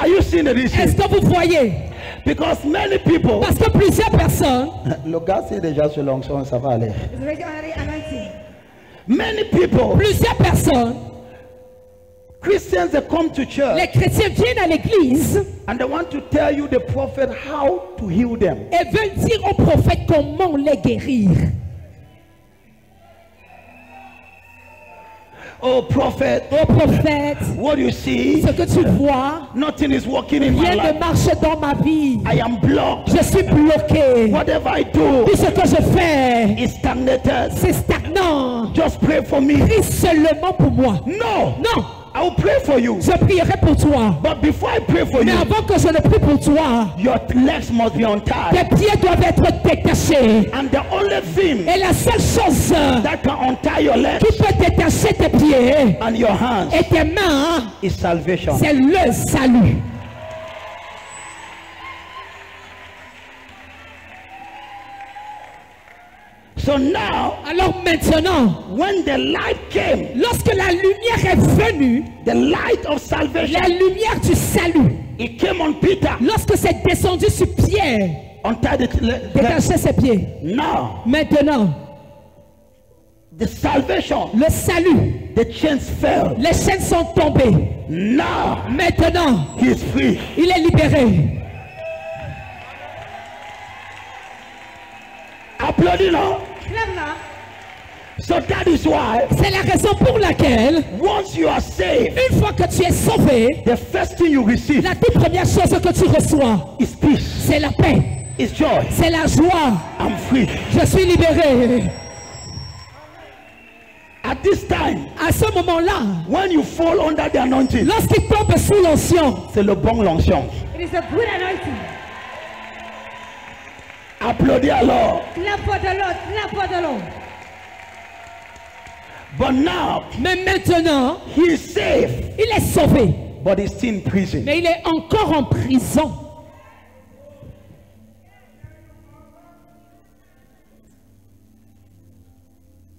Are you seeing this? Est-ce que vous voyez? Because many people. Parce que plusieurs personnes. Le gars c'est déjà sur l'onction, ça va aller. It's already anointing. Many people. Plusieurs personnes. Christians they come to church. Les chrétiens viennent à l'église. And they want to tell you the prophet how to heal them. Et veulent dire au prophète comment les guérir. Oh prophète, what you see, ce que tu vois, nothing is working in my rien life. ne marche dans ma vie. I am blocked. Je suis bloqué. Whatever I do, Tout ce que je fais, is stagnated. c'est stagnant. Just pray for me. Prie seulement pour moi. No, Non, I will pray for you. je prierai pour toi. But before I pray for Mais you, avant que je ne prie pour toi, your legs must be untied. tes pieds doivent être détachés. And the only thing Et la seule chose that can untie your legs qui peut détacher tes pieds and your hands et tes mains, is salvation. c'est le salut. So now, Alors maintenant, when the light came, lorsque la lumière est venue, the light of salvation, la lumière du salut, it came on Peter. lorsque c'est descendu sur Pierre, Untied détacher ses pieds. now, Maintenant, the salvation, le salut, the chains fell. les chaînes sont tombées. Now, Maintenant, he is free. il est libéré. Applaudis now. Clap now. So that is why, C'est la raison pour laquelle, once you are saved, une fois que tu es sauvé, the first thing you receive la toute première chose que tu reçois, is peace, c'est la paix, is joy. c'est la joie. I'm free. Je suis libéré. At this time, À ce moment-là, when you fall under the anointing, lorsqu'il tombe sous l'onction, c'est le bon l'onction. It is a good anointing. Applaudis alors. Clap for the Lord. Clap for the Lord. But now, mais maintenant, he is saved, il est sauvé, but he's still in prison. mais il est encore en prison.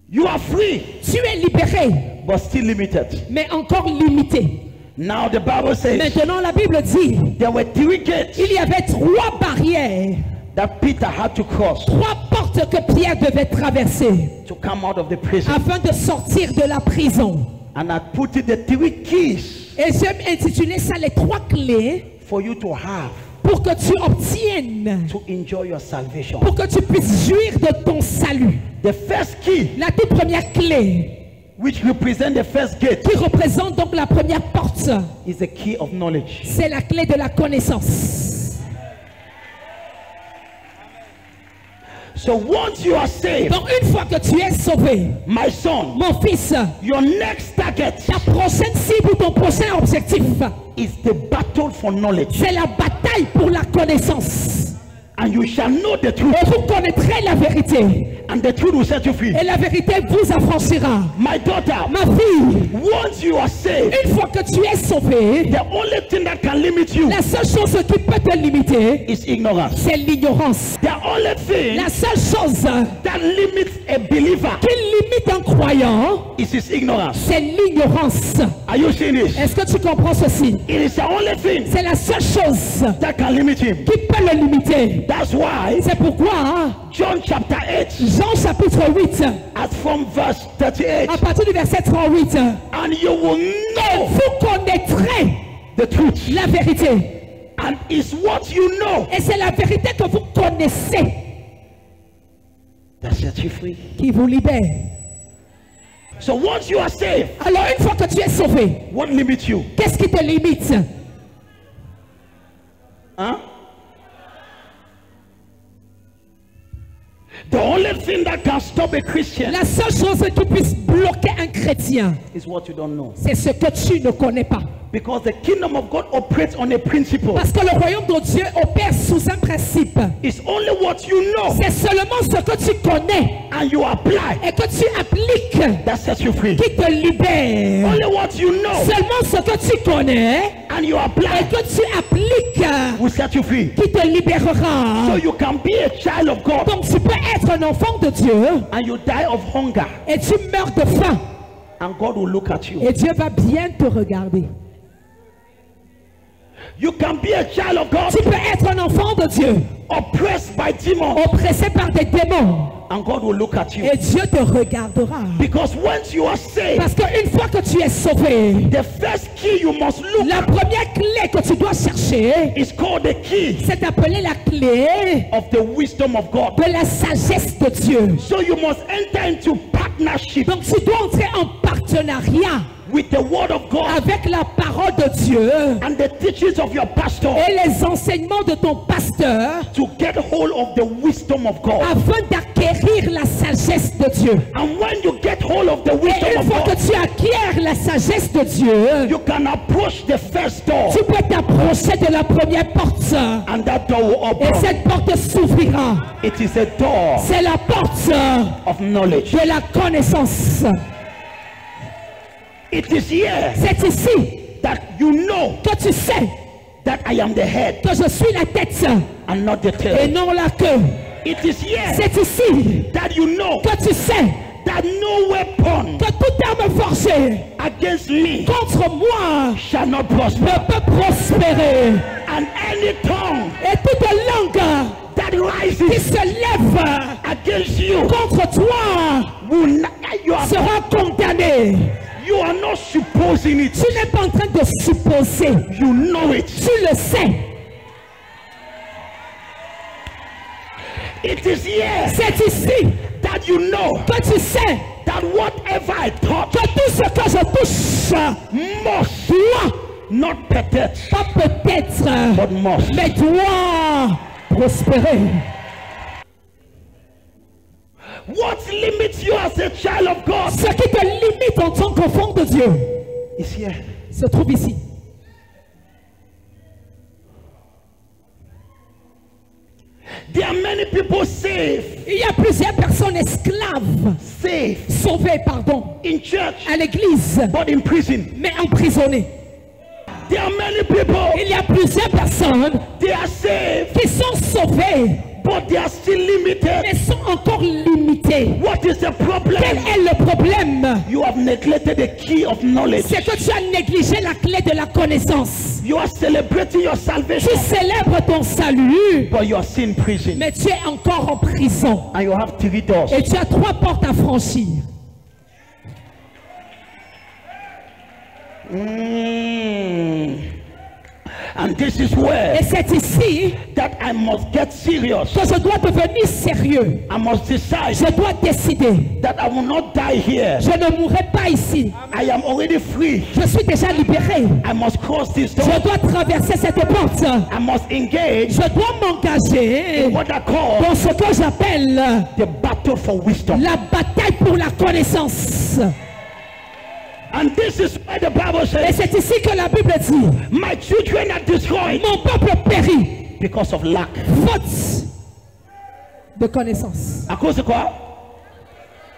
You are free, Tu es libéré, but still limited. mais encore limité. Now the Bible says Maintenant, la Bible dit, there were 3 gates il y avait 3 barrières, that Peter had to cross 3 portes que Pierre devait traverser to come out of the prison. afin de sortir de la prison. And I put it the 3 keys Et j'aime intituler ça les 3 clés for you to have pour que tu obtiennes, to enjoy your salvation. pour que tu puisses jouir de ton salut. The first key, La toute première clé, which represents the first gate, qui représente donc la première porte, is the key of knowledge. c'est la clé de la connaissance. So once you are saved, Donc une fois que tu es sauvé, my son, mon fils, your next target ta prochaine cible ou ton prochain objectif, is the battle for knowledge. c'est la bataille pour la connaissance. And you shall know the truth, Et vous connaîtrez la vérité. and the truth will set you free. Et la vérité vous affranchira. My daughter, Ma fille, once you are saved, une fois que tu es sauvé, the only thing that can limit you la seule chose qui peut te limiter, is ignorance. c'est l'ignorance. The only thing La seule chose that limits a believer qui limite un croyant, is his ignorance. c'est l'ignorance. Are you seeing this? Est-ce que tu comprends ceci? It is the only thing C'est la seule chose that can limit him. qui peut le limiter. That's why C'est pourquoi John chapter 8, Jean chapitre 8, as from verse 38, à partir du verset 38, and you will know vous connaîtrez the truth, la vérité. and it's what you know Et c'est la vérité que vous connaissez that sets you free. qui vous libère. So once you are saved, Alors une fois que tu es sauvé, what limits you? qu'est-ce qui te limite? Huh? The only thing that can stop a Christian La seule chose qui puisse bloquer un chrétien, is what you don't know. c'est ce que tu ne connais pas. Because the kingdom of God operates on a principle. Parce que le royaume de Dieu opère sous un principe. It's only what you know C'est seulement ce que tu connais and you apply et que tu appliques that sets you free. qui te libère. Only what you know Seulement ce que tu connais and you et apply que tu appliques will set you free. qui te libérera. So you can be a child of God Donc tu peux être un enfant de Dieu and you die of hunger et tu meurs de faim. and God will look at you. Et Dieu va bien te regarder. You can be a child of God, Tu peux être un enfant de Dieu, oppressed by demons, oppressé par des démons, and God will look at you. et Dieu te regardera. Because once you are saved, Parce qu'une fois que tu es sauvé, the first key you must look la at première clé que tu dois chercher, is called the key c'est appelée la clé of the wisdom of God. de la sagesse de Dieu. So you must enter into partnership Donc tu dois entrer en partenariat with the word of God avec la parole de Dieu and the teachings of your pastor et les enseignements de ton pasteur to get hold of the wisdom of God. afin d'acquérir la sagesse de Dieu. And when you get hold of the Et wisdom une of fois que God, tu acquiers la sagesse de Dieu, you can approach the first door tu peux t'approcher de la première porte and that door will et open. cette porte s'ouvrira. It is a door C'est la porte of knowledge. de la connaissance. It is here C'est ici that you know que tu sais that I am the head que je suis la tête and not the et tail. non la queue. It is here C'est ici that you know que tu sais that no weapon que toute arme forgée against me contre moi shall not ne prosper, peut prospérer. and any tongue Et toute langue that qui rises se lève against you contre toi will not, sera condamnée. you are not supposing it, Tu n'es pas en train de supposer. you know it. Tu le sais. It is here C'est ici that you know que tu sais that whatever I touch que tout ce que je touche must, doit, not peut-être, pas peut-être, but must. mais doit prospérer. What limits you as a child of God Ce qui te limite en tant qu'enfant de Dieu is here. se trouve ici. There are many people saved, Il y a plusieurs personnes esclaves, saved sauvées, pardon, in church, à l'église, but in prison. mais emprisonnées. There are many people, Il y a plusieurs personnes they are saved, qui sont sauvées, but they are still limited. mais sont encore limitées. What is the Quel problem? est le problème? You have neglected the key of knowledge. C'est que tu as négligé la clé de la connaissance. You are celebrating your salvation, Tu célèbres ton salut, but you are still in prison. mais tu es encore en prison. And you have 3 doors. Et tu as 3 portes à franchir. And this is where Et c'est ici that I must get serious. que je dois devenir sérieux. I must decide Je dois décider. that I will not die here. Je ne mourrai pas ici. I am already free. Je suis déjà libéré. I must cross this door. Je dois traverser cette porte. I must engage Je dois m'engager what I call dans ce que j'appelle the battle for wisdom. la bataille pour la connaissance. And this is why the Bible Et says, c'est ici que la Bible dit, my children are destroyed mon peuple périt, because of lack. faute de connaissance. À cause de quoi?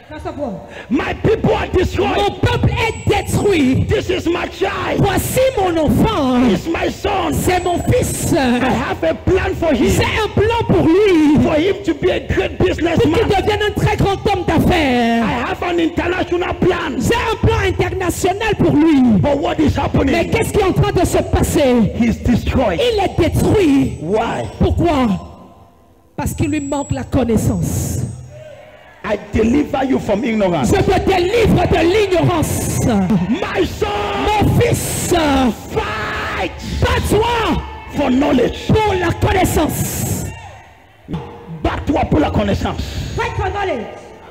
Dans sa voix. My people are destroyed. Mon peuple est détruit. This is my child. Voici mon enfant. It's my son. C'est mon fils. I have a plan for J'ai him. un plan pour lui. For him to be a great Pour qu'il businessman. devienne un très grand homme d'affaires. I have an international plan. J'ai un plan international pour lui. But what is Mais happening? qu'est-ce qui est en train de se passer? He's destroyed. Il est détruit. Why? Pourquoi? Parce qu'il lui manque la connaissance. I deliver you from ignorance. Je te délivre de l'ignorance. My son, Mon fils, fight bats-toi for knowledge. pour la connaissance. Bats-toi pour la connaissance. Fight for knowledge.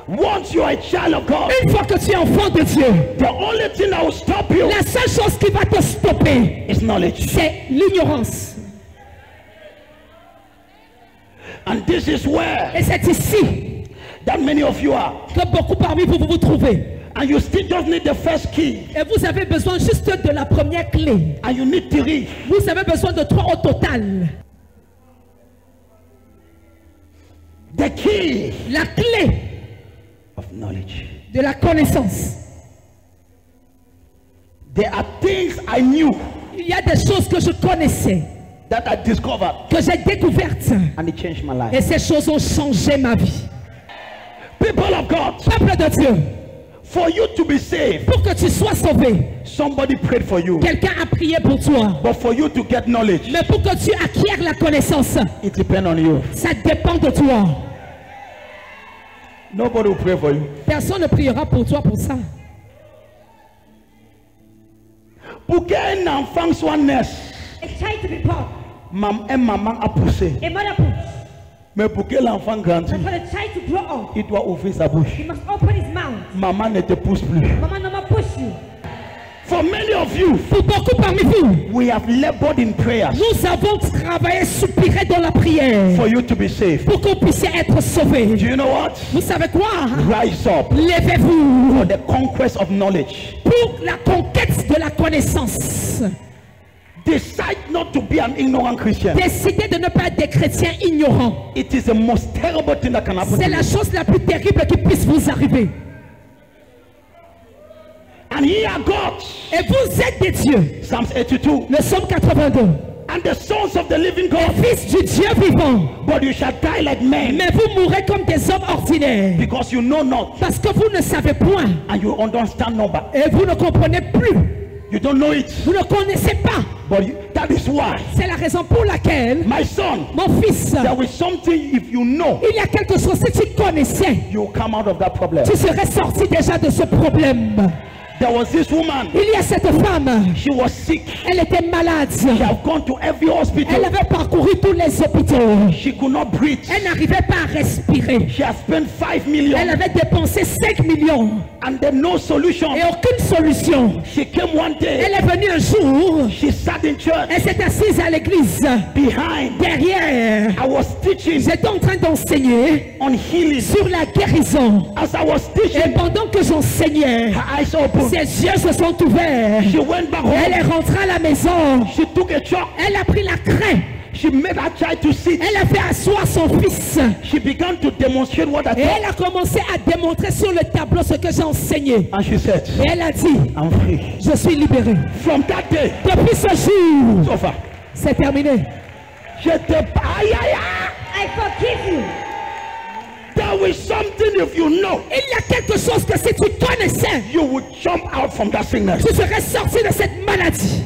Once you are a child of God, Une fois que tu es enfant de Dieu, the only thing that will stop you la seule chose qui va te stopper, is knowledge. c'est l'ignorance. And this is where Et c'est ici that many of you are. que beaucoup parmi vous vous trouvez. And you still just need the first key. Et vous avez besoin juste de la première clé. And you need 3. Vous avez besoin de 3 au total. The key La clé of knowledge. de la connaissance. There are things I knew Il y a des choses que je connaissais, that I discovered que j'ai découvertes. and it changed my Et life. ces choses ont changé ma vie. People of God, Peuple de Dieu, For you to be saved, Pour que tu sois sauvé, somebody prayed for you. quelqu'un a prié pour toi. But for you to get knowledge, Mais pour que tu acquières la connaissance, it depends on you. ça dépend de toi. Nobody will pray for you. Personne ne priera pour toi pour ça. Pour qu'un enfant soit né, A child to be born, un maman a poussé. a mother puts. Mais pour que l'enfant grandisse, But for the child to grow up, il doit ouvrir sa bouche. he must open his mouth. Maman ne te pousse plus. Mama no more push you. For many of you, Pour beaucoup parmi vous, we have labored in prayers nous avons travaillé, soupiré dans la prière for you to be saved. pour qu'on puisse être sauvé. Do you know what? Vous savez quoi? Rise up Levez-vous for the conquest of knowledge. pour la conquête de la connaissance. Decide not to be an ignorant Christian. Décidez de ne pas être des chrétiens ignorants. It is the most terrible thing that can happen C'est to la you. chose la plus terrible qui puisse vous arriver. And ye are gods. Et vous êtes des dieux. Psalms 82. Le psaume 82. And the sons of the living Les God. fils du Dieu vivant. But you shall die like men, Mais vous mourrez comme des hommes ordinaires. because you know not Parce que vous ne savez point. and you understand not. Et vous ne comprenez plus. You don't know it. Vous ne connaissez pas. But that is why, C'est la raison pour laquelle, my son, mon fils, there is something if you know, il y a quelque chose, si tu connaissais, you will come out of that problem. tu serais sorti déjà de ce problème. There was this woman, Il y a cette femme, she was sick. elle était malade. She had gone to every Elle hospital. avait parcouru tous les hôpitaux. She could not breathe. Elle n'arrivait pas à respirer. She had spent 5 Elle million avait dépensé 5 millions and then no solution. et aucune solution. She came one day, Elle est venue un jour, she sat in church elle s'est assise à l'église. behind. Derrière, I was teaching j'étais en train d'enseigner on healing. sur la guérison. As I was Et teaching, pendant que j'enseignais, her eyes opened. ses yeux se sont ouverts. She went back Elle est home. rentrée à la maison. She took a chalk. Elle a pris la craie. She made her child to sit. Elle a fait asseoir son fils. She began to demonstrate what I Et taught. elle a commencé à démontrer sur le tableau ce que j'ai enseigné. And she said, Et elle a dit, I'm free. je suis libérée. From that day, Depuis ce jour, so far, c'est terminé. j'étais aïe, aïe, aïe. I forgive you. There is something if you know, Il y a quelque chose que si tu connaissais, you would jump out from that sickness. tu serais sorti de cette maladie.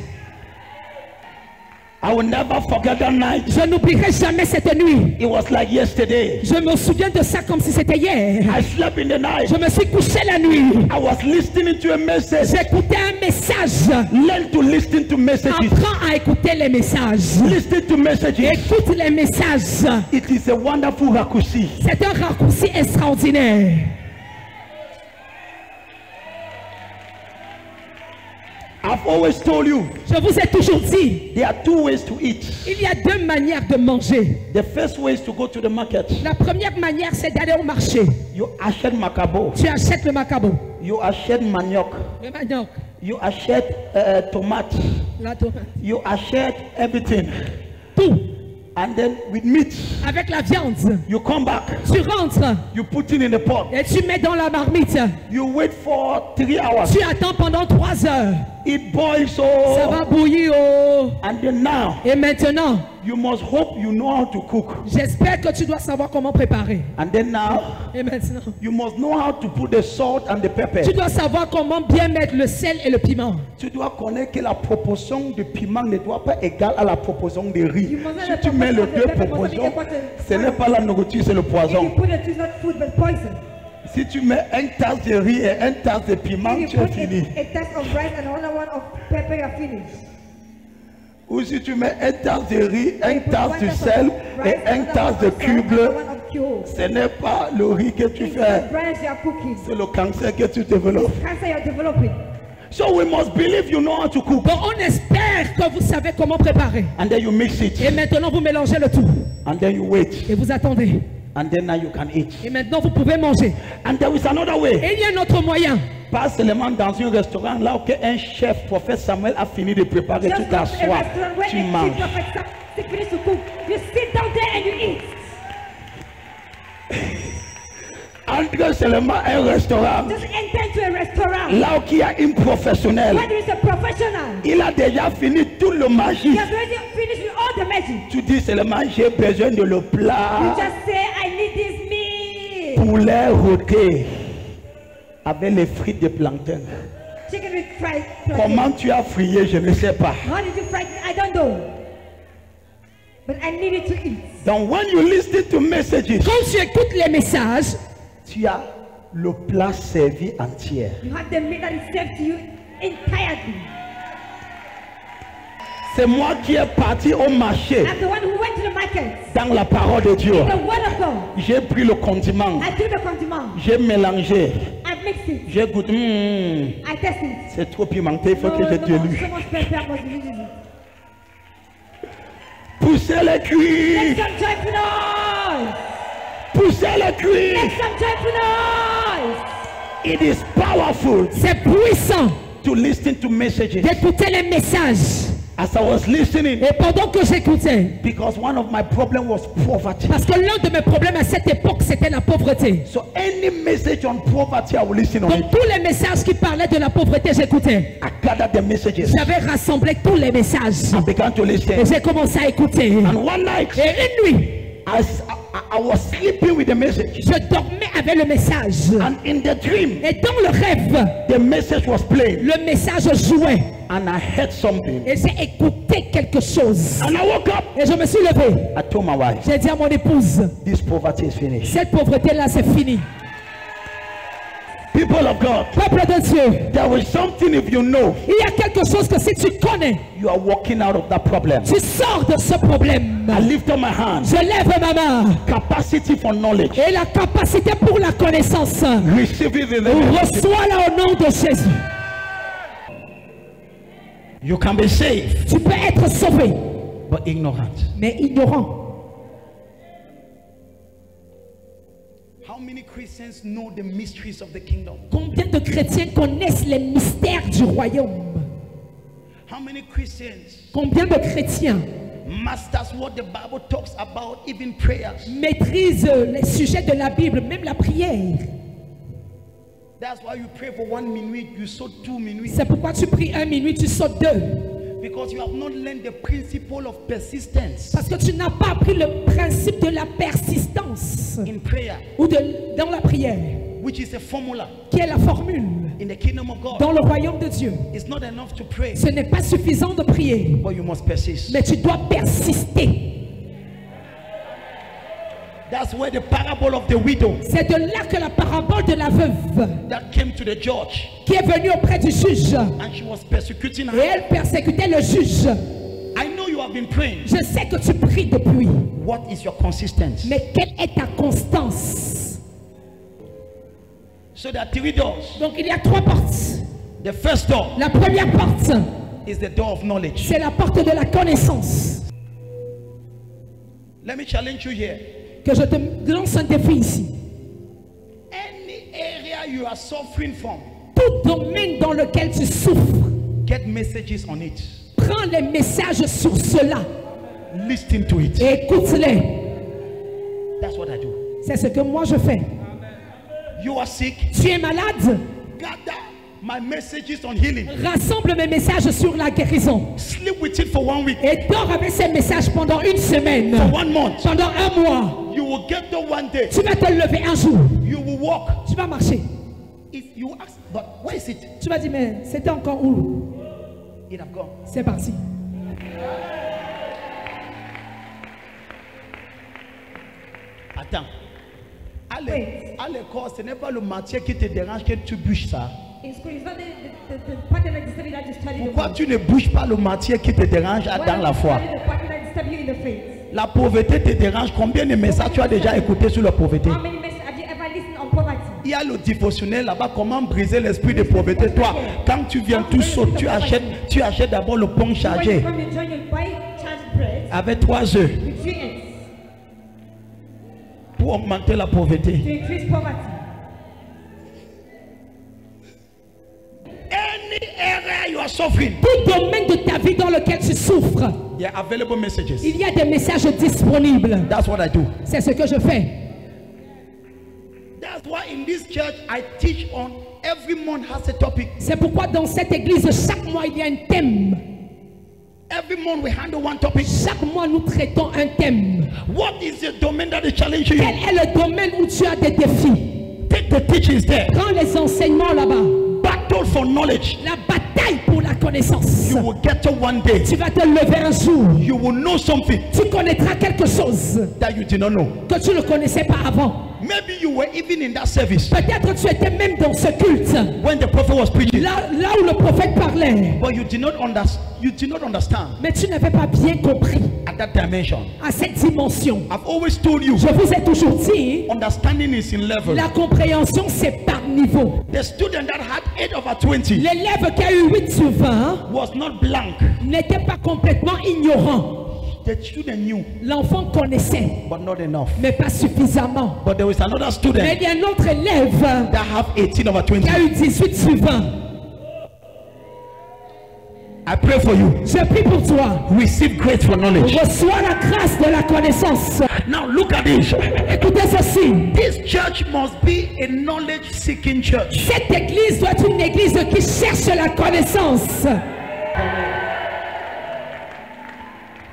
I will never forget that night. Je n'oublierai jamais cette nuit. It was like yesterday. Je me souviens de ça comme si c'était hier. I slept in the night. Je me suis couché la nuit. I was listening to a message. J'écoutais un message. Learn to listen to messages. Apprends à écouter les messages. Listen to messages. Écoute les messages. It is a wonderful raccourci. C'est un raccourci extraordinaire. I've always told you, Je vous ai toujours dit, there are two ways to eat. il y a deux manières de manger. The first way is to go to the market. La première manière, c'est d'aller au marché. You achètes macabo. Tu achètes le macabo, You achètes manioc. le manioc, You achètes tomate. la tomate, You achètes everything. tout, And then with meat, avec la viande. you come back. Tu rentres You put it in the pot. et tu mets dans la marmite. You wait for 3 hours. Tu attends pendant 3 heures. It boils Ça so. va bouillir. Oh. And then now, Et maintenant, you must hope you know how to cook. j'espère que tu dois savoir comment préparer. And then now, Et maintenant, you must know how to put the salt and the pepper. tu dois savoir comment bien mettre le sel et le piment. Tu dois connaître que la proportion de piment ne doit pas égale à la proportion de riz. You must know Si the tu mets les proportion of deux the pepper must be proportions, equal to- ce n'est pas la nourriture, c'est le If poison. you put it, it's not food but poison. Si tu mets un tasse de riz et un tasse de piment, If tu you es put fini. a tasse of rice and another one of pepper, you're finished. Ou si tu mets un tasse de riz, Or un you put tasse one de tasse of sel rice, et un another tasse one de of salt, cube, another one of cube. ce n'est pas le riz que tu It's fais, the rice you are cooking. c'est le cancer que tu développes. Cancer you're developing. So we must believe you know how to cook. Bon, on espère que vous savez comment préparer. And then you mix it. Et maintenant, vous mélangez le tout. And then you wait. Et vous attendez. And then now you can eat. Et maintenant, vous pouvez manger. And there is another way. Et il y a un autre moyen. Pas seulement dans un restaurant là où un chef, prophète Samuel a fini de préparer, tu Just go to a t'assois, restaurant where tu a manges. chief prophet finished to cook. You sit down there and you eat. Entre seulement un restaurant Just enter into a restaurant là où il y a un professionnel, where there is a professional. il a déjà fini tout le magie. He has already finished with all the magic. Tu dis seulement j'ai besoin de le You plat just say, I need this meat. poulet rôti avec les frites de plantain. Chicken with fried plantain. Comment tu as frié, je ne sais pas. How did you fry it? I don't know. But I needed to eat. Donc, when you listen to messages, Quand tu écoutes les messages, tu as le plat servi entier. You have the meat that is served to you entirely. C'est moi qui est parti au marché I'm the one who went to the market. dans la parole de Dieu. The word of God. J'ai pris le condiment, I took the condiment. j'ai mélangé, I mixed it. j'ai goûté. I tested it. C'est trop pimenté, il faut que je So dilue. much pepper must be used. Poussez les cuits, Make some joyful noise. poussez les cuits. Make some joyful noise. It is powerful c'est puissant to listen to messages. d'écouter les messages. As I was listening, Et pendant que j'écoutais, because one of my problems was poverty. parce que l'un de mes problèmes à cette époque, c'était la pauvreté. So any message on poverty, I will listen on it. Donc tous les messages qui parlaient de la pauvreté, j'écoutais. I gathered the messages. J'avais rassemblé tous les messages. I began to Et listen. j'ai commencé à écouter. And one night, Et une nuit, I was sleeping with the message. je dormais avec le message. And in the dream, Et dans le rêve, the message was playing. le message jouait. And I heard something. Et j'ai écouté quelque chose. And I woke up. Et je me suis levé. I told my wife, J'ai dit à mon épouse, this poverty is finished. cette pauvreté-là, c'est fini. People of God, Peuple de Dieu, there is something if you know, il y a quelque chose que si tu connais, you are walking out of that problem. tu sors de ce problème. I lift up my hand. Je lève ma main. Capacity for knowledge. Et la capacité pour la connaissance, Receive it in the name of Jesus. reçois-la au nom de Jésus. You can be saved, Tu peux être sauvé, but ignorant. mais ignorant. How many Christians know the mysteries of the kingdom? Combien de chrétiens connaissent les mystères du royaume? How many Christians Combien de chrétiens masters what the Bible talks about, even prayers? maîtrisent les sujets de la Bible, même la prière? That's why you pray for 1 minute, you sow 2 minutes. C'est pourquoi tu pries 1 minute, tu sautes 2. Because you have not learned the principle of persistence Parce que tu n'as pas appris le principe de la persistance in prayer, ou dans la prière, which is a formula qui est la formule. in the kingdom of God. Dans le royaume de Dieu, It's not enough to pray, ce n'est pas suffisant de prier, but you must persist. mais tu dois persister. That's where the parable of the widow C'est de là que la parabole de la veuve that came to the judge qui est venue auprès du juge and she was persecuting et her. elle persécutait le juge. I know you have been praying. Je sais que tu pries depuis, What is your consistency? mais quelle est ta constance? So there are 3 doors. Donc il y a 3 portes. The first door La première porte, is the door of knowledge. c'est la porte de la connaissance. Let me challenge you here. Que je te lance un défi ici. Any area you are suffering from, Tout domaine dans lequel tu souffres, get messages on it. prends les messages sur cela Listen to it. et écoute-les. That's what I do. C'est ce que moi je fais. You are sick, Tu es malade, gather my messages on healing. rassemble mes messages sur la guérison Sleep with it for 1 week, et dors avec ces messages pendant 1 semaine, for 1 month. pendant 1 mois. You will get there one day. Tu vas te lever un jour, You will walk. tu vas marcher. If you ask, but where is it? Tu vas dire, mais c'était encore où? It have gone. C'est parti. Attends. À Wait. l'école, ce n'est pas le matière qui te dérange que tu bouges ça. In school, it's not the part that I study that you study the Pourquoi word. tu ne bouges pas le matière qui te dérange Why dans la don't you foi? study the part that I study in the faith? La pauvreté te dérange. Combien de messages tu as déjà écouté sur la pauvreté? How many messages have you ever listened on poverty? Il y a le dévotionnel là-bas, comment briser l'esprit de pauvreté. Toi, quand tu viens tout seul, tu achètes d'abord le pain When chargé you come, you join, you buy charged bread avec 3 œufs with 3 eggs pour augmenter la pauvreté. to increase poverty. Any area you are suffering, Tout domaine de ta vie dans lequel tu souffres, there are available messages. il y a des messages disponibles. That's what I do. C'est ce que je fais. That's why in this church I teach on every month has a topic. C'est pourquoi dans cette église, chaque mois, il y a un thème. Every month we handle one topic. Chaque mois, nous traitons un thème. What is the domain that is challenging Quel you? est le domaine où tu as des défis? take the teachings there. Prends les enseignements là-bas. Battle for knowledge. La bataille pour la connaissance. You will get to one day. Tu vas te lever un jour. You will know something Tu connaîtras quelque chose that you did not know. que tu ne connaissais pas avant. Maybe you were even in that service Peut-être tu étais même dans ce culte. when the prophet was preaching, Là où le prophète parlait. but you did not understand Mais tu n'avais pas bien compris at that dimension. à cette dimension. I've always told you, Je vous ai toujours dit, understanding is in level. la compréhension c'est par niveau. The student that had 8/20 L'élève qui a eu 8 sur 20 was not blank. n'était pas complètement ignorant. The student knew, L'enfant connaissait, but not enough. mais pas suffisamment. But there was another Mais student il y a un autre élève that have 18/20. qui a eu 18 sur 20. I pray for you. Je prie pour toi. Receive grace for knowledge. Reçois la grâce de la connaissance. Now look at this. Écoutez ceci. This church must be a knowledge-seeking church. Cette église doit être une église qui cherche la connaissance.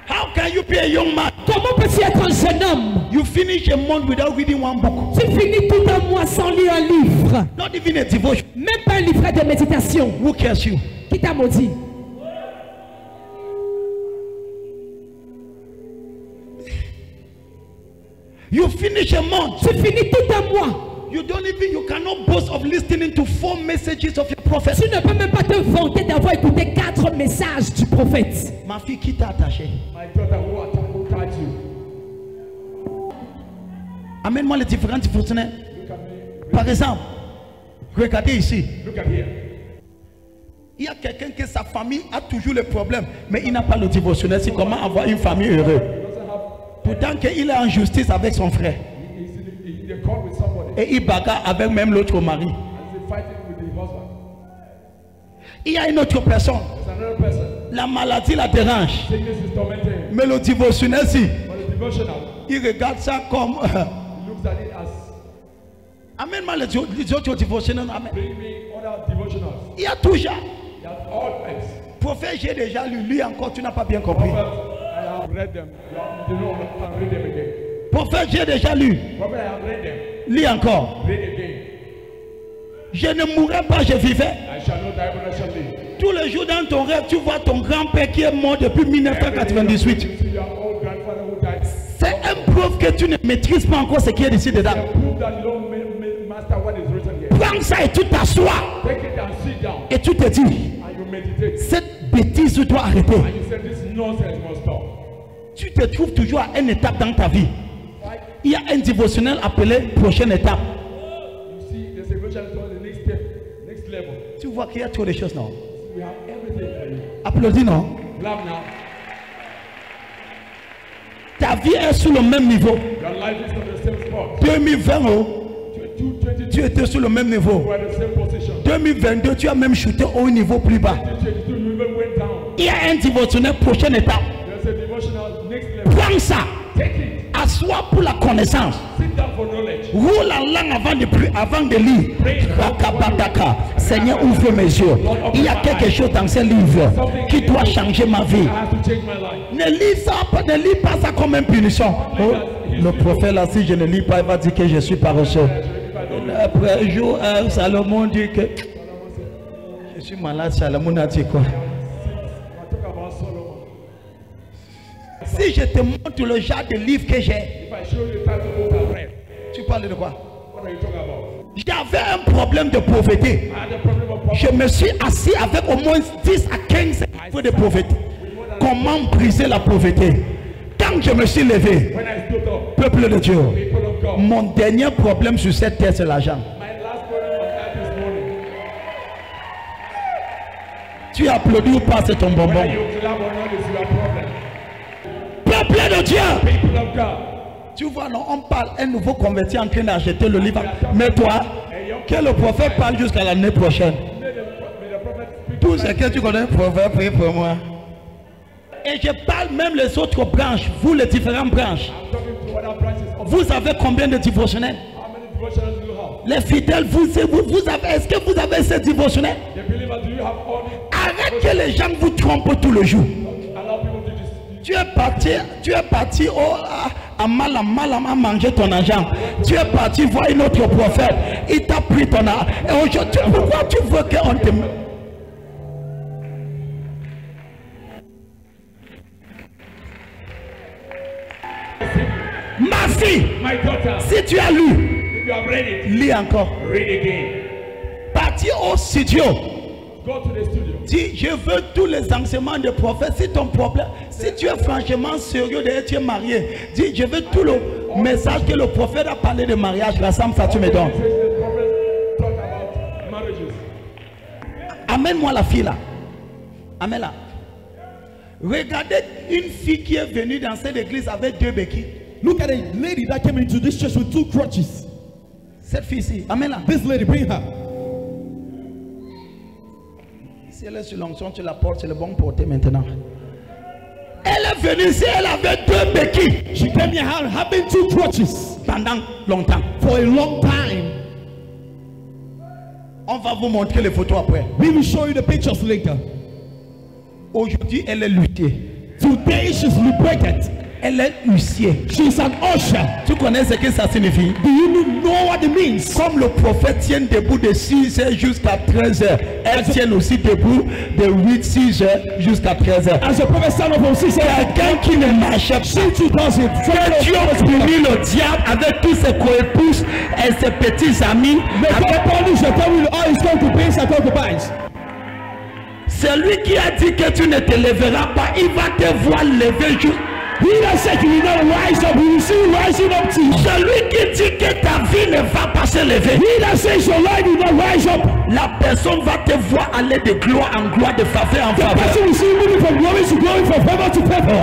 How can you be a young man? Comment peux-tu être un jeune homme? You finish a month without reading one book. Tu finis tout un mois sans lire un livre. Not even a devotion. Même pas un livret de méditation. Who cares you? Qui t'a maudit? You finish a month. Tu finis tout un mois. You cannot boast of listening to 4 messages of your prophet. Tu ne peux même pas te vanter d'avoir écouté 4 messages du prophète. Ma fille, qui t'a attaché? My daughter who touched you. Amène-moi les différents fonctionnaires. Look at me. Par exemple, regardez ici. Look at here. Il y a quelqu'un que sa famille a toujours le problème, mais il n'a pas le dévotionnel. C'est comment avoir une famille heureuse. Pourtant qu'il est en justice avec son frère. He's in court with somebody. Et il bagarre avec même l'autre mari. And he's fighting with the husband. Il y a une autre personne. There's another person. La maladie la dérange. Sickness is tormenting him. Mais le dévotionnel, si. But the devotional, Il regarde ça comme... he looks at it as, Amène-moi les autres dévotionnels. Amen. bring me other devotionals. Il y a toujours. He has all types. Prophète, j'ai déjà lu. Lui encore, tu n'as pas bien compris. Prophet, I have read them. You don't understand. Read them again. Prophète, j'ai déjà lu. Prophet, I have read them. Lis encore. Read again. Je ne mourrai pas, je vivais. I shall not die, but I shall live. Tous les jours dans ton rêve, tu vois ton grand-père qui est mort depuis 1998. You see your old grandfather who died. C'est un preuve que tu ne maîtrises pas encore ce qui est ici dedans. Prove that you don't master what is written here. Prends ça et tu t'assois. Take it and sit down. Et tu te dis, And you meditate. cette bêtise doit arrêter. And you say this nonsense must stop. Tu te trouves toujours à une étape dans ta vie. Right? Il y a un dévotionnel appelé prochaine étape. You see, the salvation is on the next step, next level. Tu vois qu'il y a trop de choses, non? We have everything for you. Applaudis, non? Clap now. Ta vie est sur le même niveau. Your life is on the same spot. 2020, oh, 2022, tu étais sur le même niveau. you are in the same position. 2022, tu as même chuté au niveau plus bas. 2022, you even went down. Il y a un dévotionnel prochaine étape. There's a devotional next level. Prends ça. Take it. Assois pour la connaissance. Sit down for knowledge. Roule la langue avant de lire. Rakabadaka. Seigneur, ouvre mes yeux. Il y a quelque chose dans ce livre qui doit changer ma vie. I have to change my life. Ne lis pas ça comme une punition. Oh, le prophète là, si je ne lis pas, il va dire que je suis paresseux. Après jour, Salomon dit que je suis malade. Salomon a dit quoi? I talk about Solomon. Si je te montre le genre de livre que j'ai, If I show you the type of book I read, tu parles de quoi? what are you talking about? J'avais un problème de pauvreté. I had a problem of Je me suis assis avec au moins 10 à 15 livres de pauvreté. Comment briser la pauvreté? Quand je me suis levé, when I stood up, peuple de Dieu, people of God. mon dernier problème sur cette terre, c'est l'argent. My last problem on earth this morning. Tu applaudis ou pas, c'est ton bonbon. Whether you clap or not is your problem. Peuple de Dieu, People of God. tu vois, non, on parle, un nouveau converti en train d'acheter le livre. Mais toi, que le prophète parle jusqu'à l'année prochaine. May the prophet speak. Tout ce que tu connais, prophète, prie pour moi. Et je parle même les autres branches, vous les différentes branches. I'm talking to other branches of. Vous avez combien de dévotionnels? How many devotionals do you have? Les fidèles, vous avez, est-ce que vous avez ces dévotionnels? The believers, do you have all the. Arrête que les gens vous trompent tout le jour. Allow people to just. Tu es parti Amalam a mangé ton argent. Tu es parti voir un autre prophète. Il t'a pris ton argent. Et aujourd'hui, pourquoi tu veux qu'on te... Ma fille, My daughter, si tu as lu, if you have read it, lis encore. read again. Parti au studio. Go to the studio. Dis, je veux tous les enseignements des prophètes. Si ton problème, si tu es franchement sérieux de tu es marié, dis, je veux tout le message que le prophète a parlé de mariage. Rassemble ça, tu me donnes. The prophet talk about marriages. Amène-moi la fille là. Amène-la. Regardez une fille qui est venue dans cette église avec 2 béquilles. Look at a lady that came into this church with 2 crutches. Cette fille-ci, amène-la. This lady, bring her. Si elle est sur l'onction, tu la portes, c'est le bon porter maintenant. Elle est venue ici, elle avait 2 béquilles. She came here having 2 crutches Pendant longtemps. for a long time. On va vous montrer les photos après. We will show you the pictures later. Aujourd'hui, elle est luthier. Today she's liberated. Elle est huissier. She's an usher. Tu connais ce que ça signifie? Do you know what it means? Comme le prophète tient debout de 6h jusqu'à 13h, elle tient aussi debout de 8-6h jusqu'à 13h. As a prophet stand up from 6 a.m. Quelqu'un qui ne marche pas, She too does it. que Dieu punit le diable avec tous ses coépouses et ses petits amis. May avec- God punish the devil with all his concubines and concubines. C'est lui qui a dit que tu ne te lèveras pas, il va te voir lever juste. He that said you will not rise up, you will see you rising up too. Celui qui dit que ta vie ne va pas se lever, He that says your life will not rise up, la personne va te voir aller de gloire en gloire, de faveur en the faveur. person will see you moving from glory to glory, from favor to favor.